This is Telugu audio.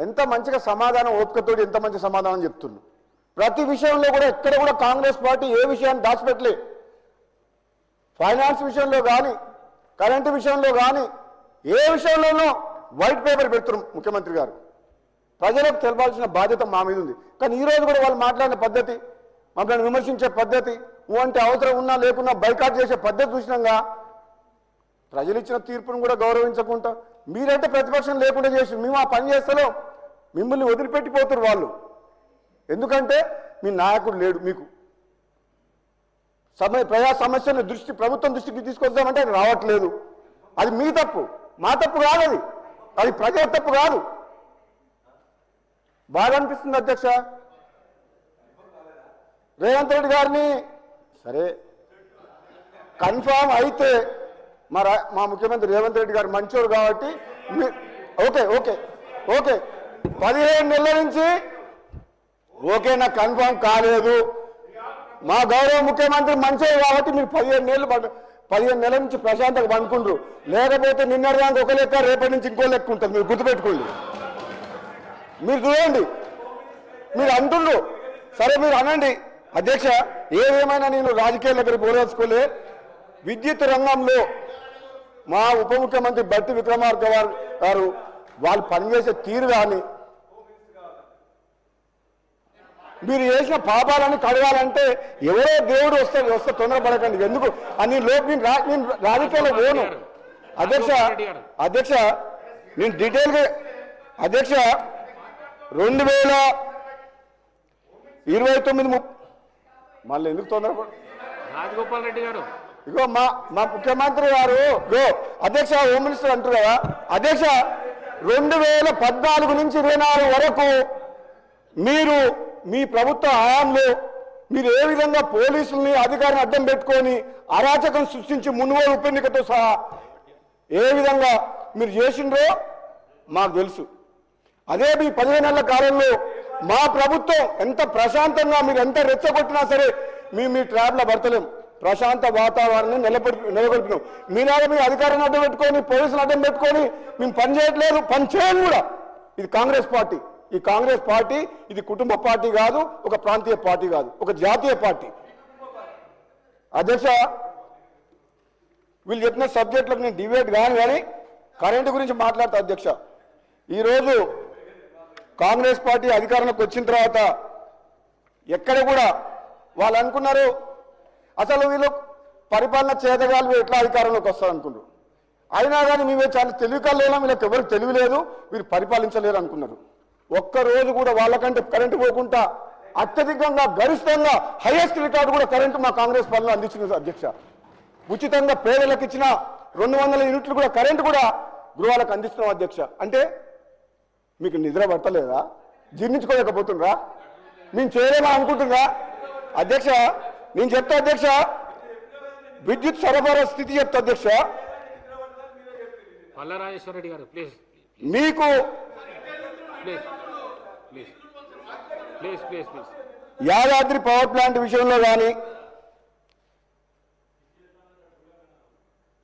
ఎంత మంచిగా సమాధానం ఓపికతోటి ఎంత మంచి సమాధానం చెప్తున్నారు. ప్రతి విషయంలో కూడా ఎక్కడ కూడా కాంగ్రెస్ పార్టీ ఏ విషయాన్ని దాచిపెట్టలే. ఫైనాన్స్ విషయంలో కానీ, కరెంటు విషయంలో కానీ, ఏ విషయంలోనూ వైట్ పేపర్ పెడుతున్నారు ముఖ్యమంత్రి గారు. ప్రజలకు తెలపాల్సిన బాధ్యత మా మీద ఉంది. కానీ ఈరోజు కూడా వాళ్ళు మాట్లాడిన పద్ధతి, మమ్మల్ని విమర్శించే పద్ధతి, అంటే అవసరం ఉన్నా లేకున్నా బైకాట్ చేసే పద్ధతి చూసినాగా ప్రజలు ఇచ్చిన తీర్పును కూడా గౌరవించకుండా మీరంటే ప్రతిపక్షం లేకుండా చేసి మేము ఆ పని చేస్తాలో మిమ్మల్ని వదిలిపెట్టిపోతారు వాళ్ళు. ఎందుకంటే మీ నాయకుడు లేడు. మీకు ప్రజా సమస్యను ప్రభుత్వం దృష్టికి తీసుకొద్దామంటే అది రావట్లేదు. అది మీ తప్పు, మా తప్పు కాదు, అది ప్రజల తప్పు కాదు. బాగా అనిపిస్తుంది అధ్యక్ష. రేవంత్ రెడ్డి గారిని సరే కన్ఫామ్ అయితే మా ముఖ్యమంత్రి రేవంత్ రెడ్డి గారు మంచోరు కాబట్టి ఓకే ఓకే ఓకే 15 నెలల నుంచి ఓకే నాకు కన్ఫామ్ కాలేదు. మా గౌరవ ముఖ్యమంత్రి మంచోరు కాబట్టి మీరు 15 నెలల నుంచి ప్రశాంతంగా పండుకుంటారు. లేకపోతే నిన్నటిదానికి ఒక లెక్క, రేపటి నుంచి ఇంకో లెక్క ఉంటుంది. మీరు గుర్తుపెట్టుకోండి. మీరు చూడండి, మీరు అంటుండ్రు సరే మీరు అనండి అధ్యక్ష. ఏదేమైనా నేను రాజకీయాల దగ్గర పోరాడుకోలే. విద్యుత్ రంగంలో మా ఉప ముఖ్యమంత్రి బట్టి విక్రమార్క గారు వాళ్ళు పనిచేసే తీరు కానీ, మీరు చేసిన పాపాలను కడగాలంటే ఎవరో దేవుడు వస్తే తొందరపడకండి. ఎందుకు అని నేను రాజకీయాల్లో పోను అధ్యక్ష. నేను డీటెయిల్గా అధ్యక్ష 2029 మళ్ళీ ఎందుకు తొందరపడు రాజగోపాల్ రెడ్డి గారు ఇగో మా ముఖ్యమంత్రి గారు అధ్యక్ష హోమ్ మినిస్టర్ అంటారు కదా అధ్యక్ష. 2014 నుంచి 24 వరకు మీరు మీ ప్రభుత్వ హయాంలో మీరు ఏ విధంగా పోలీసుల్ని అధికారిని అడ్డం పెట్టుకొని అరాచకం సృష్టించి మున్గోలు ఉప ఎన్నికతో సహా ఏ విధంగా మీరు చేసిండ్రో మాకు తెలుసు. అదే మీ 15 నెలల కాలంలో మా ప్రభుత్వం ఎంత ప్రశాంతంగా మీరు ఎంత రెచ్చగొట్టినా సరే మీ ట్రాప్లో పడతలేం. ప్రశాంత వాతావరణం నెలకొల్పినాం. మీనాగా మీ అధికారాన్ని అడ్డం పెట్టుకొని పోలీసులు అడ్డం పెట్టుకొని మేము పని చేయట్లేదు, పని చేయం కూడా. ఇది కాంగ్రెస్ పార్టీ. ఈ కాంగ్రెస్ పార్టీ ఇది కుటుంబ పార్టీ కాదు, ఒక ప్రాంతీయ పార్టీ కాదు, ఒక జాతీయ పార్టీ. అధ్యక్ష వీళ్ళు చెప్పిన సబ్జెక్టులకు నేను డిబేట్ కానీ కరెంటు గురించి మాట్లాడతా అధ్యక్ష. ఈరోజు కాంగ్రెస్ పార్టీ అధికారంలోకి వచ్చిన తర్వాత ఎక్కడ కూడా వాళ్ళు అనుకున్నారు అసలు వీళ్ళు పరిపాలన చేతగాలు ఎట్లా అధికారంలోకి వస్తారు అనుకున్నారు. అయినా కానీ మేమే చాలా తెలివికలేనా, వీళ్ళకి ఎవరికి తెలివి లేదు, వీరు పరిపాలించలేరు అనుకున్నారు. ఒక్కరోజు కూడా వాళ్ళకంటే కరెంటు పోకుండా అత్యధికంగా గరిష్టంగా హైయెస్ట్ రికార్డు కూడా కరెంటు మా కాంగ్రెస్ పాలన అందించింది అధ్యక్ష. ఉచితంగా పేదలకు ఇచ్చిన 200 యూనిట్లు కూడా కరెంటు కూడా గృహాలకు అందిస్తున్నాం అధ్యక్ష. అంటే మీకు నిద్ర పట్టలేదా? జీర్ణించుకోలేకపోతుండ్రా? మేము చేయలేమా అనుకుంటున్నా అధ్యక్ష? నేను చెప్తా అధ్యక్ష, విద్యుత్ సరఫరా స్థితి చెప్తా అధ్యక్ష. పల్లరాజేశ్వరరెడ్డి గారు ప్లీజ్ మీకు యాదాద్రి పవర్ ప్లాంట్ విషయంలో కానీ